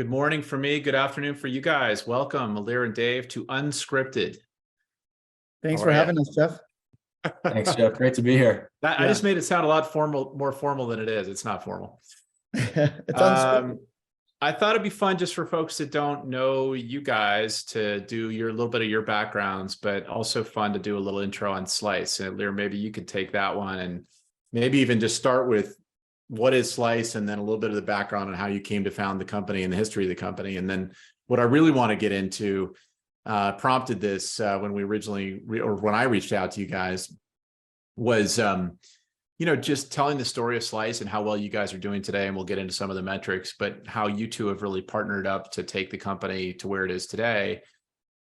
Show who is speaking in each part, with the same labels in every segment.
Speaker 1: Good morning for me. Good afternoon for you guys. Welcome, Ilir and Dave, to Unscripted.
Speaker 2: Thanks for having us, Jeff.
Speaker 3: Thanks, Jeff. Great to be here.
Speaker 1: I just made it sound a lot more formal than it is. It's not formal.
Speaker 2: It's unscripted.
Speaker 1: I thought it'd be fun just for folks that don't know you guys to do a little bit of your backgrounds, but also fun to do a little intro on Slice. And Ilir, maybe you could take that one and maybe even just start with what is Slice, and then a little bit of the background on how you came to found the company and the history of the company. And then what I really want to get into prompted this when we originally, or when I reached out to you guys, was just telling the story of Slice and how well you guys are doing today. And we'll get into some of the metrics, but how you two have really partnered up to take the company to where it is today.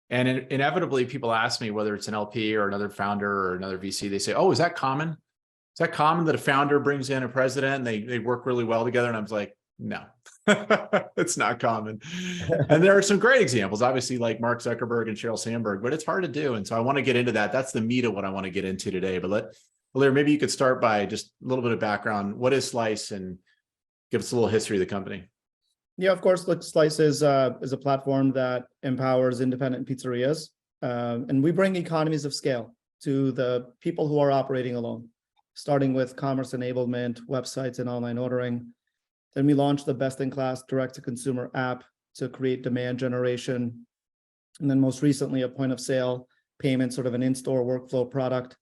Speaker 1: And inevitably, people ask me, whether it's an LP or another founder or another VC, they say, "Oh, is that common? Is that common that a founder brings in a president and they work really well together?" And I was like, no, it's not common. And there are some great examples, obviously, like Mark Zuckerberg and Sheryl Sandberg, but it's hard to do. And so I want to get into that. That's the meat of what I want to get into today. But Ilir, maybe you could start by just a little bit of background. What is Slice, and give us a little history of the company?
Speaker 2: Yeah, of course. Look, Slice is a platform that empowers independent pizzerias. And we bring economies of scale to the people who are operating alone, starting with commerce enablement, websites, and online ordering. Then we launched the best-in-class direct-to-consumer app to create demand generation. And then most recently, a point-of-sale payment, sort of an in-store workflow product.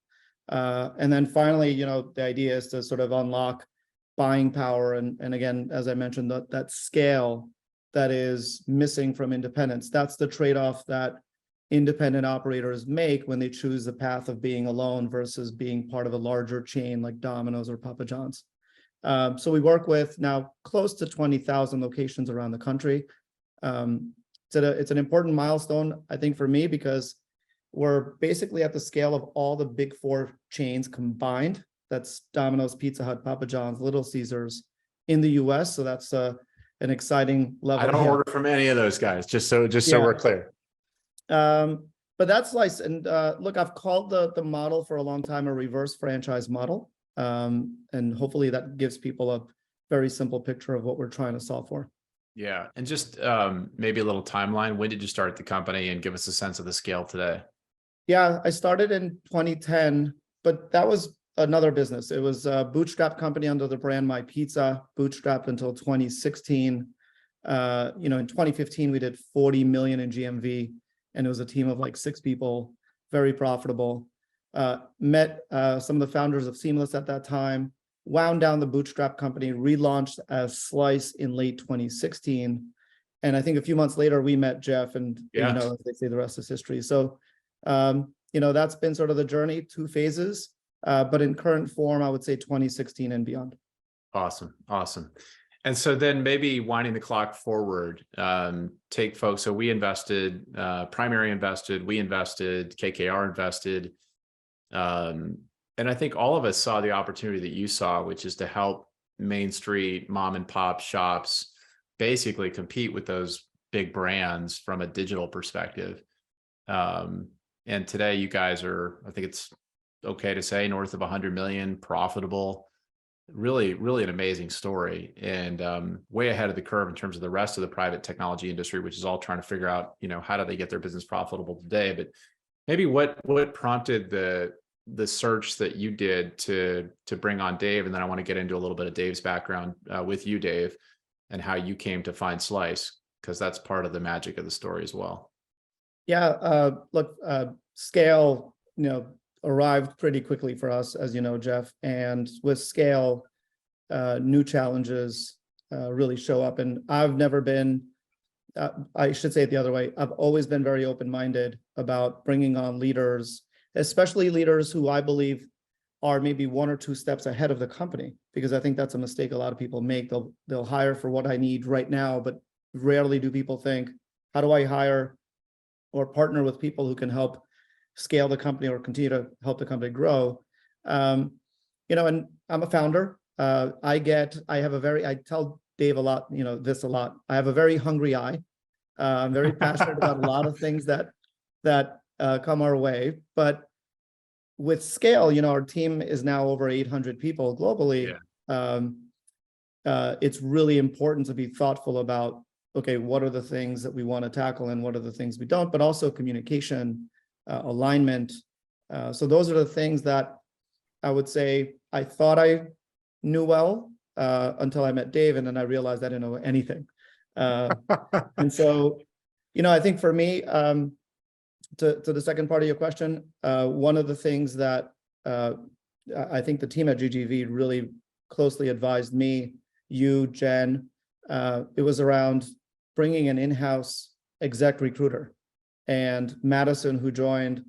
Speaker 2: And then finally, the idea is to sort of unlock buying power. And again, as I mentioned, that scale that is missing from independence. That's the trade-off that independent operators make when they choose the path of being alone versus being part of a larger chain like Domino's or Papa John's. So we work with now close to 20,000 locations around the country. It's an important milestone, I think, for me, because we're basically at the scale of all the big four chains combined. That's Domino's, Pizza Hut, Papa John's, Little Caesars in the US. So that's an exciting level.
Speaker 1: I don't order from any of those guys, just so we're clear.
Speaker 2: But that's Slice. And look, I've called the model for a long time a reverse franchise model. And hopefully that gives people a very simple picture of what we're trying to solve for.
Speaker 1: Yeah. And just maybe a little timeline. When did you start the company, and give us a sense of the scale today?
Speaker 2: Yeah, I started in 2010, but that was another business. It was a bootstrap company under the brand My Pizza, bootstrapped until 2016. In 2015, we did 40 million in GMV, and it was a team of like 6 people, very profitable. Met some of the founders of Seamless at that time, wound down the bootstrap company, relaunched as Slice in late 2016. And I think a few months later, we met Jeff, and as they say, the rest is history. So, that's been sort of the journey, 2 phases, but in current form, I would say 2016 and beyond. Awesome.
Speaker 1: And so then maybe winding the clock forward, take folks. So we invested, Primary invested, we invested, KKR invested. And I think all of us saw the opportunity that you saw, which is to help Main Street mom and pop shops basically compete with those big brands from a digital perspective. And today you guys are, I think it's okay to say, north of 100 million, profitable, really, really an amazing story, and way ahead of the curve in terms of the rest of the private technology industry, which is all trying to figure out, how do they get their business profitable today. But maybe what prompted the search that you did to bring on Dave, and then I want to get into a little bit of Dave's background with you, Dave, and how you came to find Slice, because that's part of the magic of the story as well.
Speaker 2: Yeah, look, scale, arrived pretty quickly for us, as you know, Jeff. And with scale, new challenges really show up. And I've never been, I should say it the other way, I've always been very open-minded about bringing on leaders, especially leaders who I believe are maybe 1 or 2 steps ahead of the company, because I think that's a mistake a lot of people make. They'll hire for what I need right now, but rarely do people think, how do I hire or partner with people who can help scale the company or continue to help the company grow? And I'm a founder. I tell Dave a lot, this a lot. I have a very hungry eye. I'm very passionate about a lot of things that come our way. But with scale, our team is now over 800 people globally. Yeah. It's really important to be thoughtful about, okay, what are the things that we want to tackle and what are the things we don't, but also communication, alignment. So those are the things that I would say I thought I knew well until I met Dave, and then I realized I didn't know anything. And so, I think for me, to the second part of your question, one of the things that I think the team at GGV really closely advised me, you, Jen, it was around bringing an in-house exec recruiter, and Madison, who joined,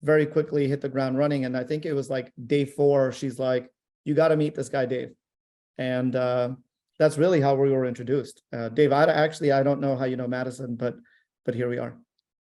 Speaker 2: very quickly hit the ground running. And I think it was like day 4, she's like, you got to meet this guy, Dave. And that's really how we were introduced. Dave, I don't know how you know Madison, but here we are.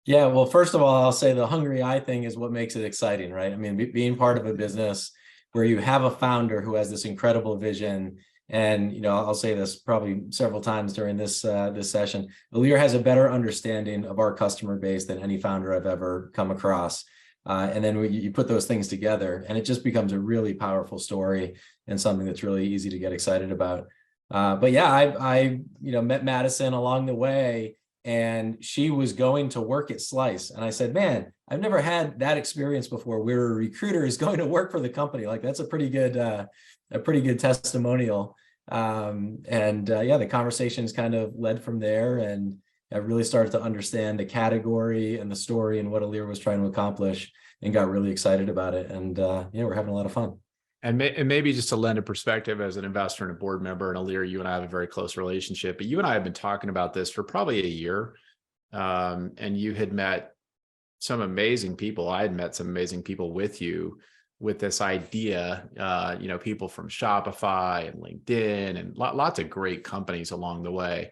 Speaker 3: Yeah, well, first of all, I'll say the hungry eye thing is what makes it exciting, right? I mean, being part of a business where you have a founder who has this incredible vision. And, I'll say this probably several times during this session, Ilir has a better understanding of our customer base than any founder I've ever come across. And then you put those things together and it just becomes a really powerful story and something that's really easy to get excited about. But yeah, I met Madison along the way, and she was going to work at Slice. And I said, man, I've never had that experience before where a recruiter is going to work for the company. Like, that's a pretty good testimonial. Yeah, the conversations kind of led from there, and I really started to understand the category and the story and what Ilir was trying to accomplish, and got really excited about it. And yeah, we're having a lot of fun.
Speaker 1: And maybe just to lend a perspective as an investor and a board member, and Ilir, you and I have a very close relationship, but you and I have been talking about this for probably a year. And you had met some amazing people. I had met some amazing people with you with this idea, people from Shopify and LinkedIn and lots of great companies along the way.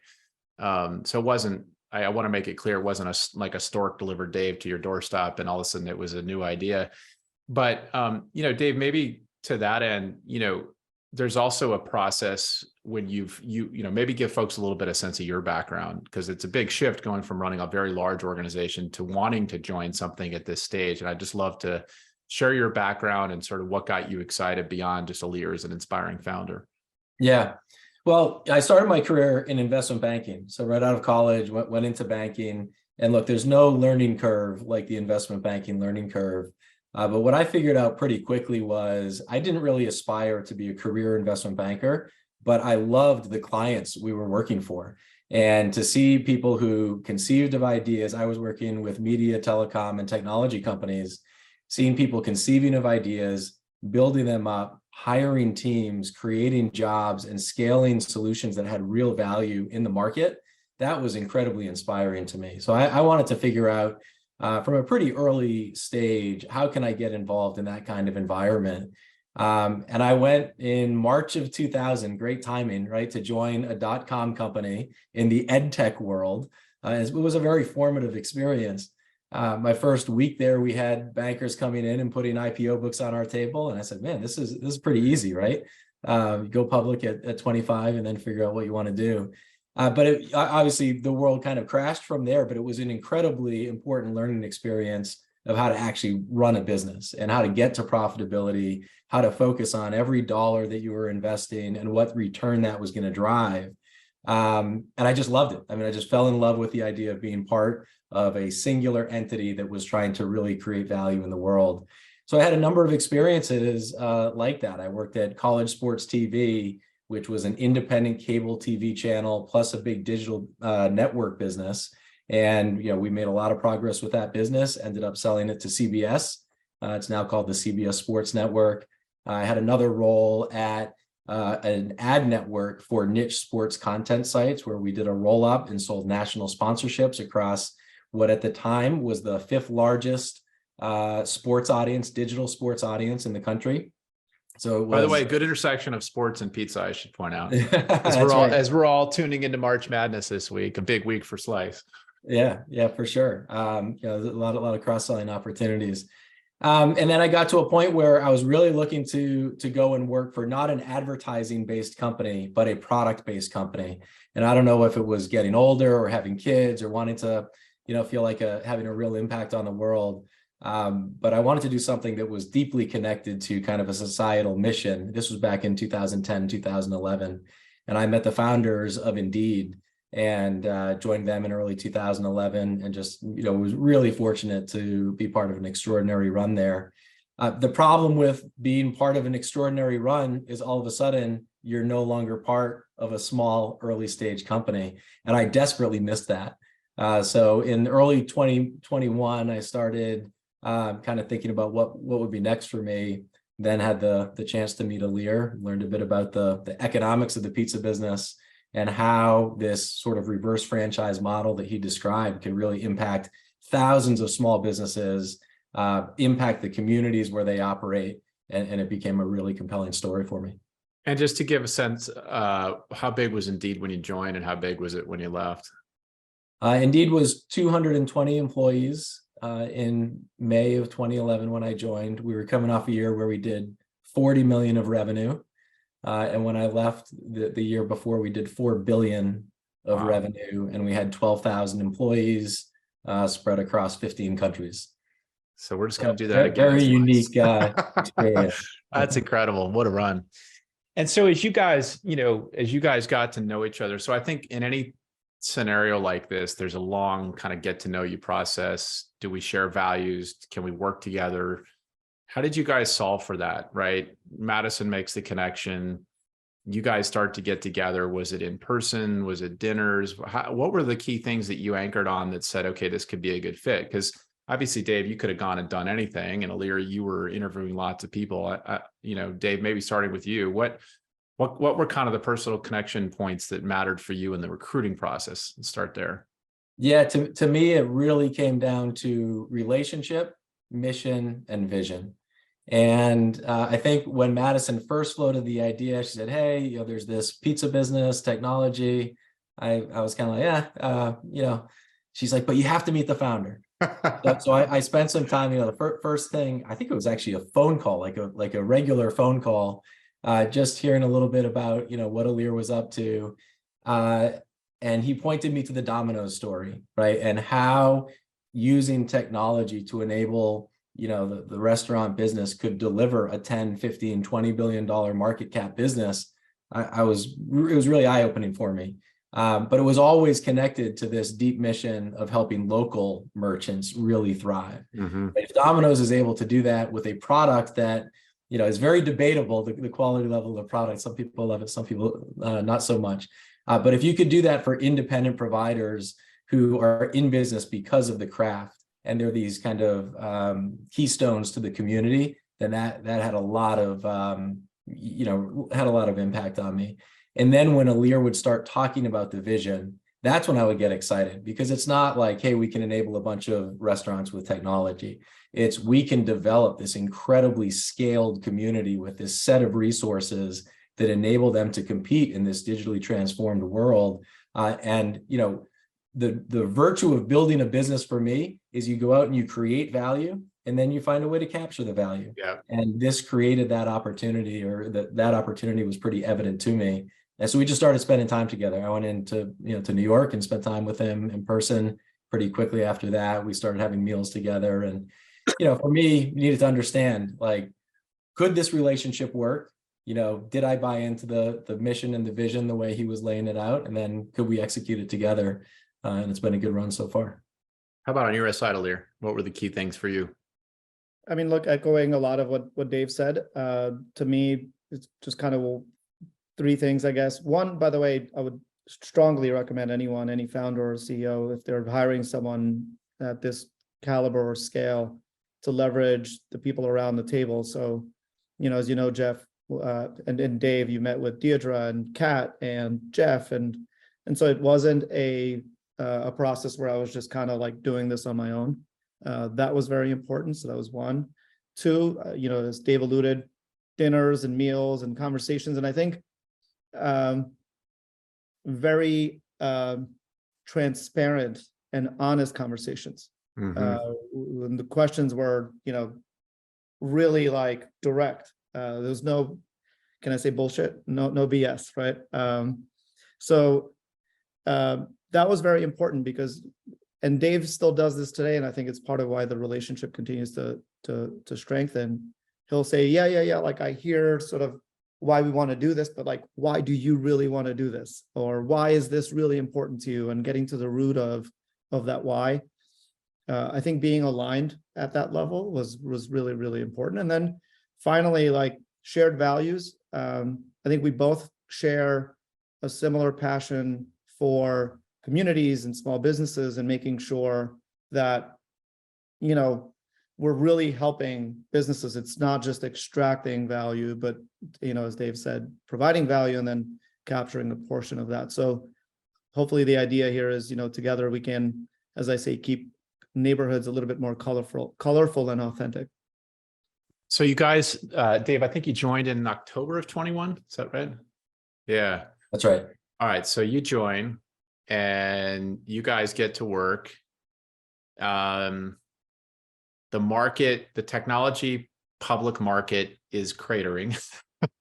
Speaker 1: So it wasn't, I want to make it clear, it wasn't like a stork delivered Dave to your doorstep and all of a sudden it was a new idea. But, Dave, maybe to that end, there's also a process when maybe give folks a little bit of sense of your background, because it's a big shift going from running a very large organization to wanting to join something at this stage. And I'd just love to share your background and sort of what got you excited beyond just Ilir as an inspiring founder.
Speaker 3: Yeah. Well, I started my career in investment banking. So right out of college, went into banking. And look, there's no learning curve like the investment banking learning curve. But what I figured out pretty quickly was I didn't really aspire to be a career investment banker, but I loved the clients we were working for. And to see people who conceived of ideas, I was working with media, telecom, and technology companies, seeing people conceiving of ideas, building them up, hiring teams, creating jobs, and scaling solutions that had real value in the market. That was incredibly inspiring to me. So I wanted to figure out from a pretty early stage, how can I get involved in that kind of environment? And I went in March of 2000, great timing, right, to join a .com company in the ed tech world. It was a very formative experience. My first week there, we had bankers coming in and putting IPO books on our table. And I said, man, this is pretty easy, right? You go public at 25 and then figure out what you want to do. But obviously the world kind of crashed from there, but it was an incredibly important learning experience of how to actually run a business and how to get to profitability, how to focus on every dollar that you were investing and what return that was going to drive. And I just loved it. I mean, I just fell in love with the idea of being part of a singular entity that was trying to really create value in the world. So I had a number of experiences like that. I worked at College Sports TV, which was an independent cable TV channel, plus a big digital network business. And we made a lot of progress with that business, ended up selling it to CBS. It's now called the CBS Sports Network. I had another role at an ad network for niche sports content sites where we did a roll-up and sold national sponsorships across what at the time was the 5th largest sports audience, digital sports audience in the country. So
Speaker 1: by the way, good intersection of sports and pizza, I should point out.
Speaker 3: As
Speaker 1: we're all tuning into March Madness this week, a big week for Slice.
Speaker 3: Yeah, for sure. There's a lot of cross-selling opportunities. And then I got to a point where I was really looking to go and work for not an advertising-based company, but a product-based company. And I don't know if it was getting older or having kids or wanting to, feel like having a real impact on the world. But I wanted to do something that was deeply connected to kind of a societal mission. This was back in 2010, 2011. And I met the founders of Indeed. and joined them in early 2011, and just was really fortunate to be part of an extraordinary run there. The problem with being part of an extraordinary run is all of a sudden you're no longer part of a small early stage company, and I desperately missed that. So in early 2021, I started kind of thinking about what would be next for me. Then had the chance to meet Ilir, learned a bit about the economics of the pizza business and how this sort of reverse franchise model that he described can really impact thousands of small businesses, impact the communities where they operate, and it became a really compelling story for me.
Speaker 1: And just to give a sense, how big was Indeed when you joined, and how big was it when you left?
Speaker 3: Indeed was 220 employees in May of 2011 when I joined. We were coming off a year where we did 40 million of revenue. And when I left the year before, we did 4 billion of revenue, and we had 12,000 employees spread across 15 countries.
Speaker 1: So we're just going to do that again.
Speaker 3: Very unique experience.
Speaker 1: That's incredible. What a run. And so as you guys got to know each other, so I think in any scenario like this, there's a long kind of get to know you process. Do we share values? Can we work together? How did you guys solve for that, right? Madison makes the connection. You guys start to get together. Was it in person? Was it dinners? What were the key things that you anchored on that said, okay, this could be a good fit? Because obviously, Dave, you could have gone and done anything. And Ilir, you were interviewing lots of people. Dave, maybe starting with you, what were kind of the personal connection points that mattered for you in the recruiting process? Let's start there.
Speaker 3: Yeah, to me, it really came down to relationship, mission, and vision. And I think when Madison first floated the idea, she said, hey, there's this pizza business technology. I was kind of like, she's like, but you have to meet the founder. So I spent some time, the first thing, I think it was actually a phone call, like a regular phone call, just hearing a little bit about, what Ilir was up to. And he pointed me to the Domino's story, right? And how using technology to enable, the restaurant business could deliver a 10, 15, $20 billion market cap business. It was really eye-opening for me. But it was always connected to this deep mission of helping local merchants really thrive. Mm-hmm. If Domino's is able to do that with a product that, is very debatable, the quality level of the product, some people love it, some people not so much. But if you could do that for independent providers who are in business because of the craft, and they're these kind of keystones to the community, then that had a lot of, impact on me. And then when Ilir would start talking about the vision, that's when I would get excited, because it's not like, hey, we can enable a bunch of restaurants with technology. It's we can develop this incredibly scaled community with this set of resources that enable them to compete in this digitally transformed world. The virtue of building a business for me is you go out and you create value, and then you find a way to capture the value.
Speaker 1: Yeah.
Speaker 3: And this created that opportunity, or that opportunity was pretty evident to me. And so we just started spending time together. I went into, to New York and spent time with him in person. Pretty quickly after that, we started having meals together. And, for me, you needed to understand, like, could this relationship work? Did I buy into the mission and the vision the way he was laying it out? And then could we execute it together? And it's been a good run so far.
Speaker 1: How about on your side, Ilir? What were the key things for you?
Speaker 2: I mean, look, echoing a lot of what Dave said, to me, it's just kind of three things, I guess. One, by the way, I would strongly recommend anyone, any founder or CEO, if they're hiring someone at this caliber or scale, to leverage the people around the table. So, as you know, Jeff and Dave, you met with Deirdre and Kat and Jeff, and so it wasn't a process where I was just kind of like doing this on my own. That was very important. So that was one. Two, as Dave alluded, dinners and meals and conversations. And I think very transparent and honest conversations. Mm-hmm. When the questions were, really like direct. There's no, can I say bullshit? No BS, right? So that was very important because, and Dave still does this today, and I think it's part of why the relationship continues to strengthen. He'll say, yeah, like I hear sort of why we want to do this, but like, why do you really want to do this? Or why is this really important to you? And getting to the root of that why. I think being aligned at that level was really, really important. And then finally, like shared values. I think we both share a similar passion for communities and small businesses and making sure that, you know, we're really helping businesses. It's not just extracting value, but, you know, as Dave said, providing value and then capturing a portion of that. So hopefully the idea here is, you know, together we can, as I say, keep neighborhoods a little bit more colorful and authentic.
Speaker 1: So you guys, Dave, I think you joined in October of 21. Is that right? Yeah.
Speaker 3: That's right.
Speaker 1: All right. So you join and you guys get to work. The market, the technology public market is cratering.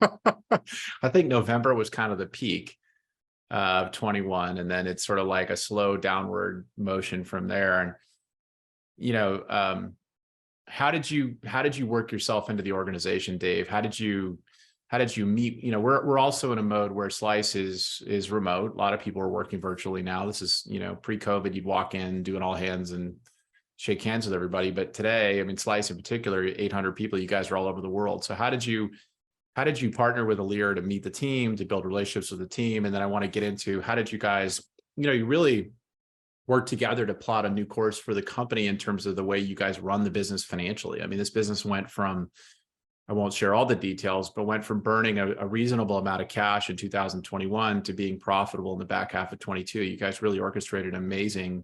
Speaker 1: I think November was kind of the peak of 21. And then it's sort of like a slow downward motion from there. And, you know, how did you work yourself into the organization, Dave? How did you meet? You know, we're also in a mode where Slice is remote. A lot of people are working virtually now. This is, you know, pre-COVID, you'd walk in, doing all hands and shake hands with everybody. But today, I mean, Slice in particular, 800 people, you guys are all over the world. So how did you partner with Ilir to meet the team, to build relationships with the team? And then I want to get into how did you guys, you know, you really work together to plot a new course for the company in terms of the way you guys run the business financially. I mean, this business went from, I won't share all the details, but went from burning a reasonable amount of cash in 2021 to being profitable in the back half of 22. You guys really orchestrated amazing.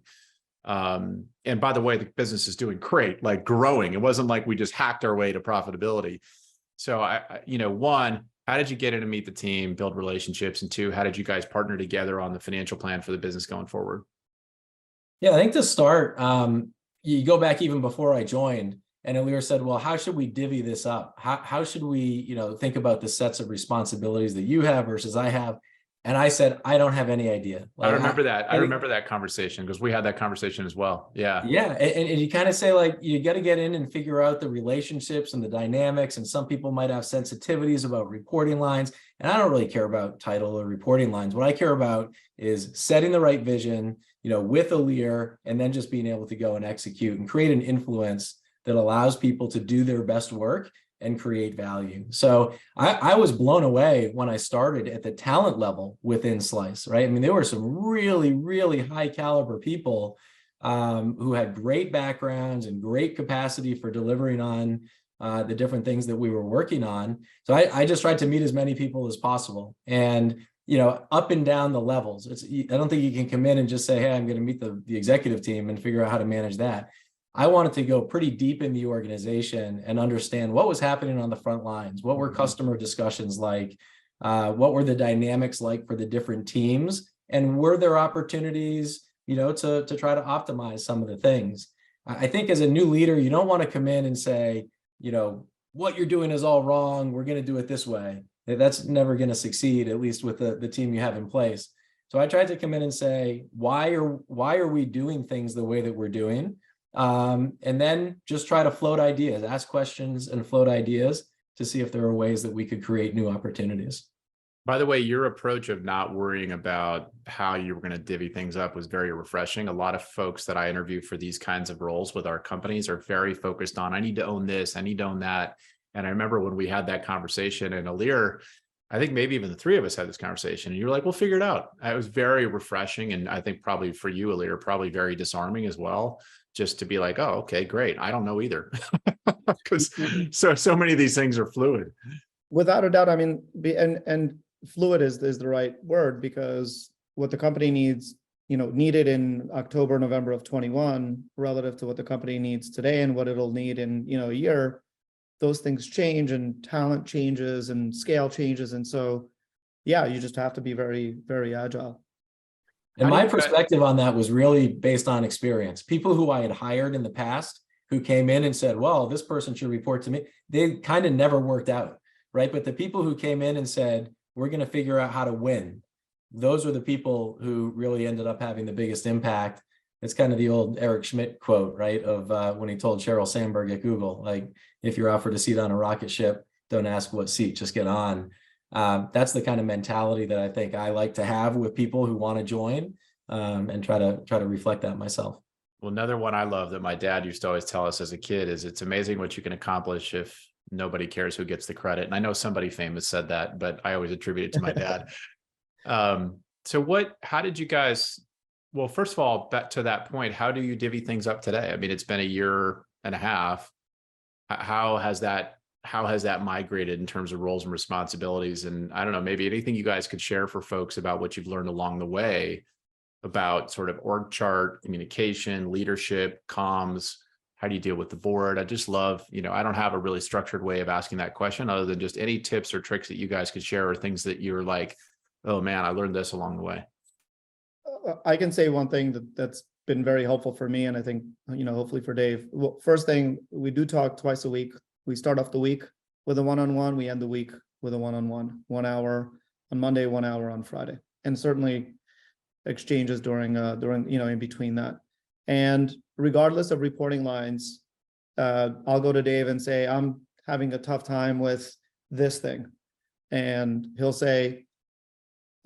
Speaker 1: And by the way, the business is doing great, like growing. It wasn't like we just hacked our way to profitability. So you know, one, how did you get in to meet the team, build relationships? And two, how did you guys partner together on the financial plan for the business going forward?
Speaker 3: Yeah, I think to start, you go back even before I joined, and Ilir said, well, how should we divvy this up? How should we, you know, think about the sets of responsibilities that you have versus I have? And I said, I don't have any idea. Like,
Speaker 1: I remember that. I remember that conversation because we had that conversation as well. Yeah.
Speaker 3: Yeah. And you kind of say, like, you got to get in and figure out the relationships and the dynamics. And some people might have sensitivities about reporting lines. And I don't really care about title or reporting lines. What I care about is setting the right vision, you know, with Ilir, and then just being able to go and execute and create an influence that allows people to do their best work and create value. So I was blown away when I started at the talent level within Slice, right? I mean, there were some really, really high caliber people who had great backgrounds and great capacity for delivering on the different things that we were working on. So I just tried to meet as many people as possible. And, you know, up and down the levels. I don't think you can come in and just say, hey, I'm going to meet the executive team and figure out how to manage that. I wanted to go pretty deep in the organization and understand what was happening on the front lines. What were customer discussions like? What were the dynamics like for the different teams? And were there opportunities, you know, to try to optimize some of the things? I think as a new leader, you don't want to come in and say, you know, what you're doing is all wrong. We're going to do it this way. That's never going to succeed, at least with the team you have in place. So I tried to come in and say, why are we doing things the way that we're doing? And then just try to float ideas, ask questions and float ideas to see if there are ways that we could create new opportunities.
Speaker 1: By the way, your approach of not worrying about how you were going to divvy things up was very refreshing. A lot of folks that I interview for these kinds of roles with our companies are very focused on, I need to own this, I need to own that. And I remember when we had that conversation, and Ilir, I think maybe even the three of us had this conversation, and you were like, we'll figure it out. It was very refreshing. And I think probably for you, Ilir, probably very disarming as well, just to be like, oh, okay, great. I don't know either. Because so many of these things are fluid.
Speaker 2: Without a doubt. I mean, and fluid is the right word, because what the company needs, you know, needed in October, November of 21 relative to what the company needs today and what it'll need in, you know, a year, those things change and talent changes and scale changes. And so, yeah, you just have to be very, very agile.
Speaker 3: And my perspective on that was really based on experience. People who I had hired in the past who came in and said, well, this person should report to me, they kind of never worked out, right? But the people who came in and said, we're going to figure out how to win, those are the people who really ended up having the biggest impact. It's kind of the old Eric Schmidt quote, right? Of when he told Sheryl Sandberg at Google, like, if you're offered a seat on a rocket ship, don't ask what seat, just get on. That's the kind of mentality that I think I like to have with people who want to join, and try to reflect that myself.
Speaker 1: Well, another one I love that my dad used to always tell us as a kid is it's amazing what you can accomplish if nobody cares who gets the credit. And I know somebody famous said that, but I always attribute it to my dad. So how did you guys, well, first of all, back to that point, how do you divvy things up today? I mean, it's been a year and a half. How has that migrated in terms of roles and responsibilities? And I don't know, maybe anything you guys could share for folks about what you've learned along the way about sort of org chart, communication, leadership, comms. How do you deal with the board? I just love, I don't have a really structured way of asking that question other than just any tips or tricks that you guys could share or things that you're like, oh man, I learned this along the way.
Speaker 2: I can say one thing that's been very helpful for me, and I think, hopefully for Dave. Well, first thing, we do talk twice a week. We start off the week with a one-on-one. We end the week with a one-on-one, 1 hour on Monday, 1 hour on Friday, and certainly exchanges during in between that. And regardless of reporting lines, I'll go to Dave and say, I'm having a tough time with this thing. And he'll say,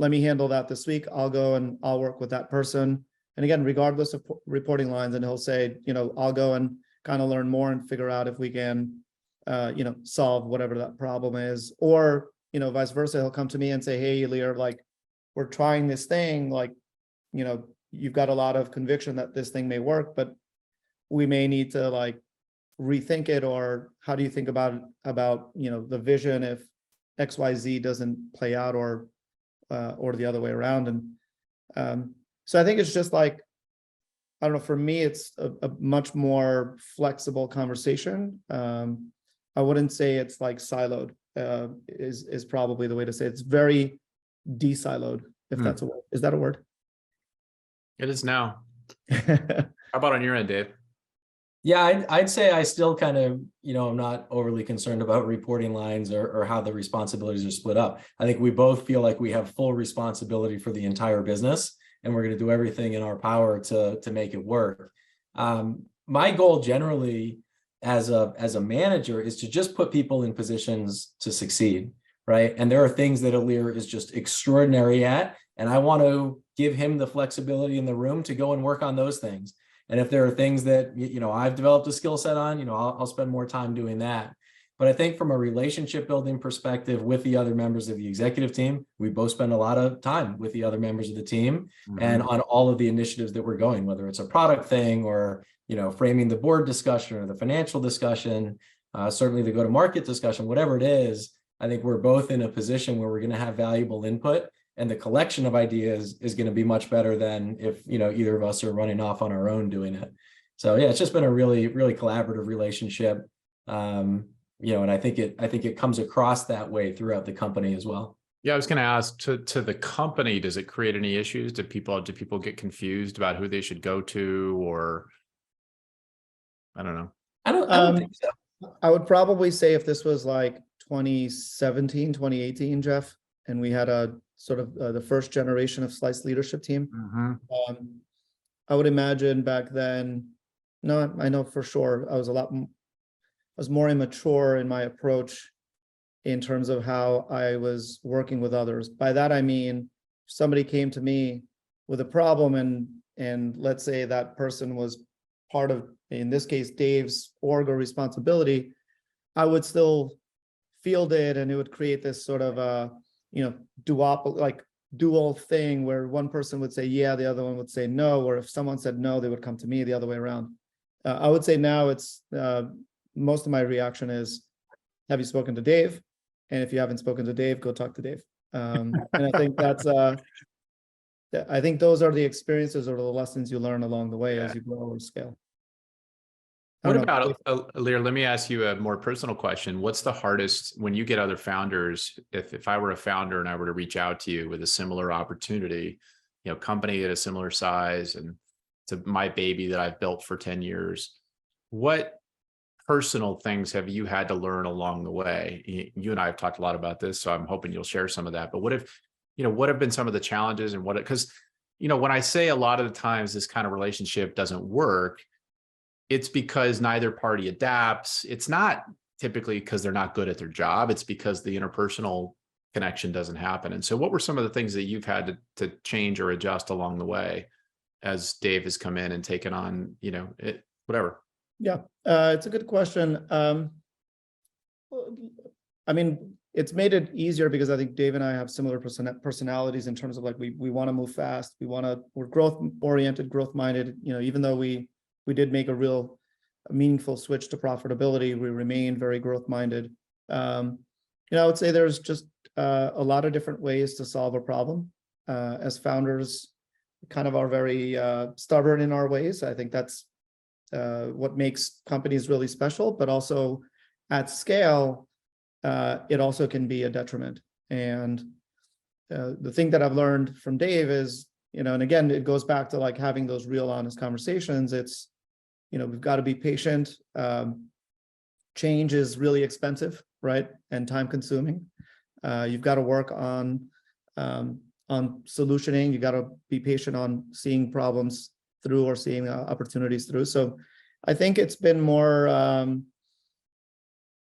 Speaker 2: let me handle that this week. I'll go and I'll work with that person. And again, regardless of reporting lines, and he'll say, I'll go and kind of learn more and figure out if we can, solve whatever that problem is. Or, vice versa, he'll come to me and say, hey, Ilir, like, we're trying this thing, like, you've got a lot of conviction that this thing may work, but we may need to like rethink it. Or how do you think about the vision if XYZ doesn't play out, or the other way around? And so I think it's just like, I don't know, for me, it's a much more flexible conversation. I wouldn't say it's like siloed, is probably the way to say it. It's very de-siloed, if that's a word. Is that a word?
Speaker 1: It is now. How about on your end, Dave?
Speaker 3: Yeah, I'd say I still kind of, I'm not overly concerned about reporting lines or how the responsibilities are split up. I think we both feel like we have full responsibility for the entire business, and we're going to do everything in our power to make it work. My goal generally as a manager is to just put people in positions to succeed, right? And there are things that Ilir is just extraordinary at, and I want to give him the flexibility in the room to go and work on those things. And if there are things that, I've developed a skill set on, I'll spend more time doing that. But I think from a relationship building perspective with the other members of the executive team, we both spend a lot of time with the other members of the team and on all of the initiatives that we're going, whether it's a product thing or, framing the board discussion or the financial discussion, certainly the go-to-market discussion, whatever it is. I think we're both in a position where we're going to have valuable input, and the collection of ideas is going to be much better than if, either of us are running off on our own doing it. So yeah, it's just been a really, really collaborative relationship. And I think it comes across that way throughout the company as well.
Speaker 1: Yeah, I was going to ask to the company, does it create any issues? Do people get confused about who they should go to, or I don't know.
Speaker 3: I don't think so.
Speaker 2: I would probably say if this was like 2017, 2018, Jeff, and we had a sort of the first generation of Slice leadership team, I would imagine back then, no, I know for sure I was more immature in my approach in terms of how I was working with others. By that, I mean, if somebody came to me with a problem and let's say that person was part of, in this case, Dave's org or responsibility, I would still field it, and it would create this sort of dual thing where one person would say yeah, the other one would say no, or if someone said no, they would come to me, the other way around. I would say now it's most of my reaction is, have you spoken to Dave? And if you haven't spoken to Dave, go talk to Dave. And I think I think those are the experiences or the lessons you learn along the way as you grow or scale.
Speaker 1: What about, Ilir, let me ask you a more personal question. What's the hardest when you get other founders? If I were a founder and I were to reach out to you with a similar opportunity, company at a similar size, and to my baby that I've built for 10 years, what personal things have you had to learn along the way? You and I have talked a lot about this, so I'm hoping you'll share some of that. But what have been some of the challenges, and because, when I say a lot of the times this kind of relationship doesn't work, it's because neither party adapts. It's not typically because they're not good at their job. It's because the interpersonal connection doesn't happen. And so what were some of the things that you've had to change or adjust along the way as Dave has come in and taken on, whatever?
Speaker 2: Yeah, it's a good question. I mean, it's made it easier because I think Dave and I have similar personalities in terms of like we want to move fast. We're growth oriented, growth minded. Even though we did make a meaningful switch to profitability, we remain very growth minded. I would say there's just a lot of different ways to solve a problem. As founders, kind of are very stubborn in our ways. I think that's what makes companies really special, but also at scale, it also can be a detriment. And the thing that I've learned from Dave is, and again, it goes back to like having those real honest conversations. It's, we've got to be patient. Change is really expensive, right? And time consuming. You've got to work on solutioning. You got to be patient on seeing problems through or seeing opportunities through. So I think it's been more,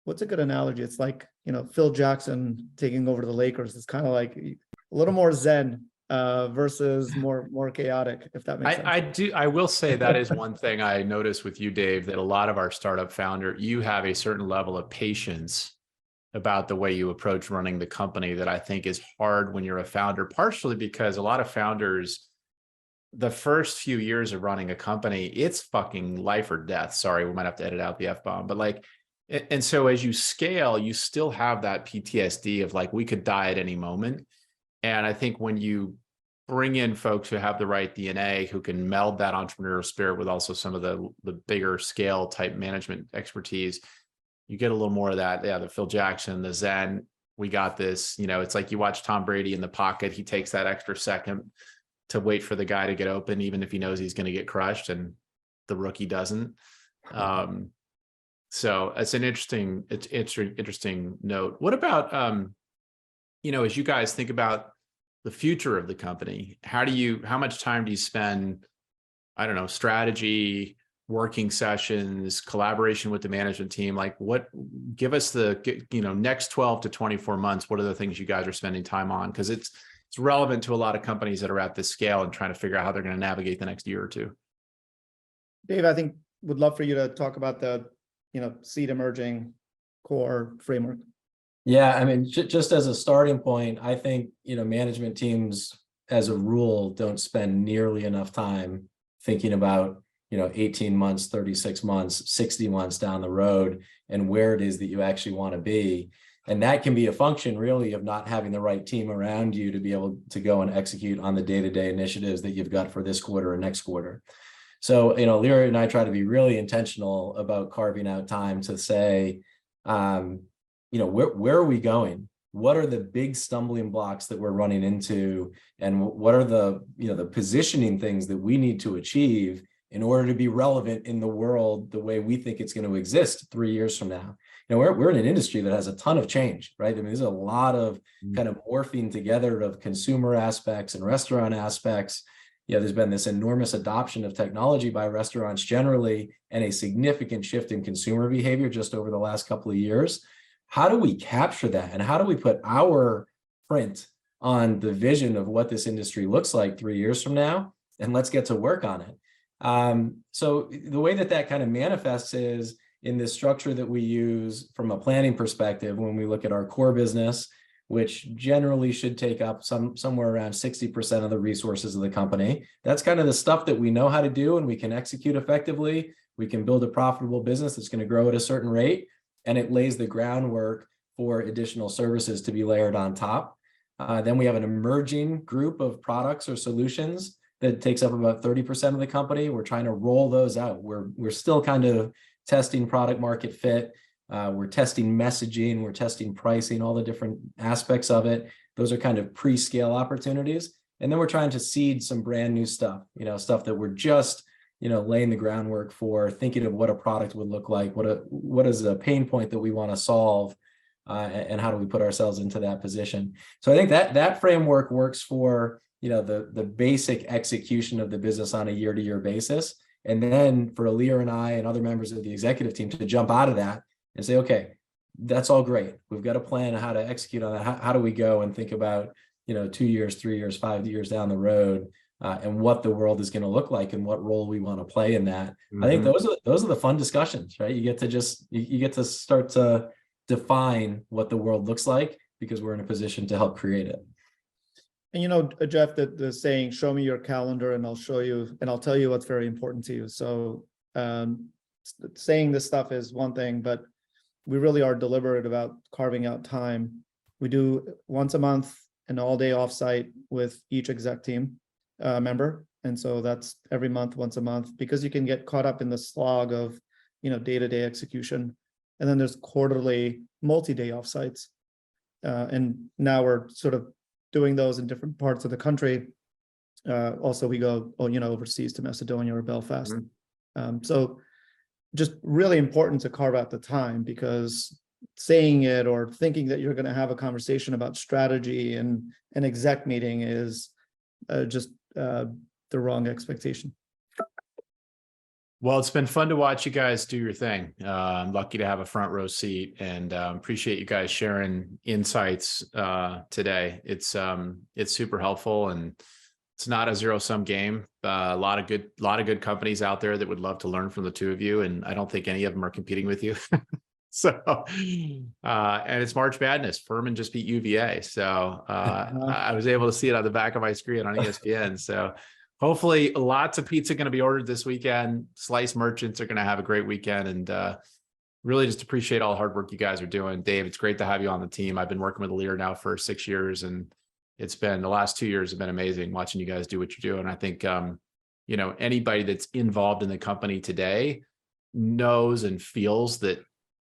Speaker 2: what's a good analogy? It's like, Phil Jackson taking over the Lakers. It's kind of like a little more zen versus more chaotic, if that makes sense.
Speaker 1: I will say that is one thing I noticed with you, Dave, that a lot of our startup you have a certain level of patience about the way you approach running the company that I think is hard when you're a founder, partially because a lot of founders, the first few years of running a company, it's fucking life or death. Sorry, we might have to edit out the F-bomb, but and so as you scale, you still have that PTSD of like, we could die at any moment. And I think when you bring in folks who have the right DNA, who can meld that entrepreneurial spirit with also some of the bigger scale type management expertise, you get a little more of that. Yeah, the Phil Jackson, the Zen, we got this. It's like you watch Tom Brady in the pocket. He takes that extra second to wait for the guy to get open, even if he knows he's going to get crushed, and the rookie doesn't. So it's an interesting note. What about, as you guys think about the future of the company, how much time do you spend, I don't know, strategy, working sessions, collaboration with the management team? Like give us the, next 12 to 24 months, what are the things you guys are spending time on? Because it's relevant to a lot of companies that are at this scale and trying to figure out how they're going to navigate the next year or two.
Speaker 2: Dave, I think would love for you to talk about the, seed emerging core framework.
Speaker 3: Yeah, I mean, just as a starting point, I think, management teams as a rule don't spend nearly enough time thinking about, 18 months, 36 months, 60 months down the road and where it is that you actually want to be. And that can be a function really of not having the right team around you to be able to go and execute on the day-to-day initiatives that you've got for this quarter or next quarter. So, Ilir and I try to be really intentional about carving out time to say, where are we going? What are the big stumbling blocks that we're running into? And what are the positioning things that we need to achieve in order to be relevant in the world the way we think it's going to exist 3 years from now? We're in an industry that has a ton of change, right? I mean, there's a lot of kind of morphing together of consumer aspects and restaurant aspects. There's been this enormous adoption of technology by restaurants generally, and a significant shift in consumer behavior just over the last couple of years. How do we capture that? And how do we put our print on the vision of what this industry looks like 3 years from now? And let's get to work on it. So the way that kind of manifests is in this structure that we use from a planning perspective when we look at our core business, which generally should take up somewhere around 60% of the resources of the company. That's kind of the stuff that we know how to do and we can execute effectively. We can build a profitable business that's going to grow at a certain rate, and it lays the groundwork for additional services to be layered on top. Then we have an emerging group of products or solutions that takes up about 30% of the company. We're trying to roll those out. We're still kind of testing product market fit. We're testing messaging, we're testing pricing, all the different aspects of it. Those are kind of pre-scale opportunities. And then we're trying to seed some brand new stuff, stuff that we're just, laying the groundwork for, thinking of what a product would look like, what is a pain point that we want to solve, and how do we put ourselves into that position. So I think that framework works for, the basic execution of the business on a year-to-year basis. And then for Ilir and I and other members of the executive team to jump out of that and say, okay, that's all great. We've got a plan on how to execute on that. How do we go and think about, 2 years, 3 years, 5 years down the road, and what the world is going to look like and what role we want to play in that. I think those are the fun discussions, right? You get to you get to start to define what the world looks like because we're in a position to help create it.
Speaker 2: And Jeff, the saying, show me your calendar and I'll show you, and I'll tell you what's very important to you. So saying this stuff is one thing, but we really are deliberate about carving out time. We do once a month an all-day offsite with each exec team member. And so that's every month, once a month, because you can get caught up in the slog of, day-to-day execution. And then there's quarterly multi-day offsites. And now we're sort of doing those in different parts of the country. Also, we go, overseas to Macedonia or Belfast. So just really important to carve out the time, because saying it or thinking that you're going to have a conversation about strategy and an exec meeting is just the wrong expectation.
Speaker 1: Well, it's been fun to watch you guys do your thing. I'm lucky to have a front row seat, and appreciate you guys sharing insights today. It's super helpful, and it's not a zero-sum game. A lot of good companies out there that would love to learn from the two of you, and I don't think any of them are competing with you. So, and it's March Madness. Furman just beat UVA, so I was able to see it on the back of my screen on ESPN. So hopefully lots of pizza going to be ordered this weekend. Slice merchants are going to have a great weekend, and really just appreciate all the hard work you guys are doing. Dave, it's great to have you on the team. I've been working with Ilir now for 6 years, and it's been, the last 2 years have been amazing watching you guys do what you're doing. I think, anybody that's involved in the company today knows and feels that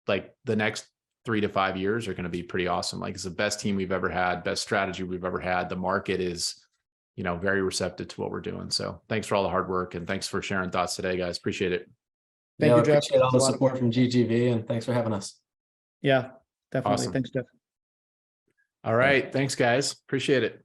Speaker 1: like the next 3 to 5 years are going to be pretty awesome. Like, it's the best team we've ever had, best strategy we've ever had. The market is, very receptive to what we're doing. So thanks for all the hard work, and thanks for sharing thoughts today, guys. Appreciate it.
Speaker 2: Thank you, Jeff.
Speaker 3: Appreciate all the support from GGV, and thanks for having us.
Speaker 2: Yeah, definitely.
Speaker 1: Awesome.
Speaker 2: Thanks, Jeff.
Speaker 1: All right. Thanks, guys. Appreciate it.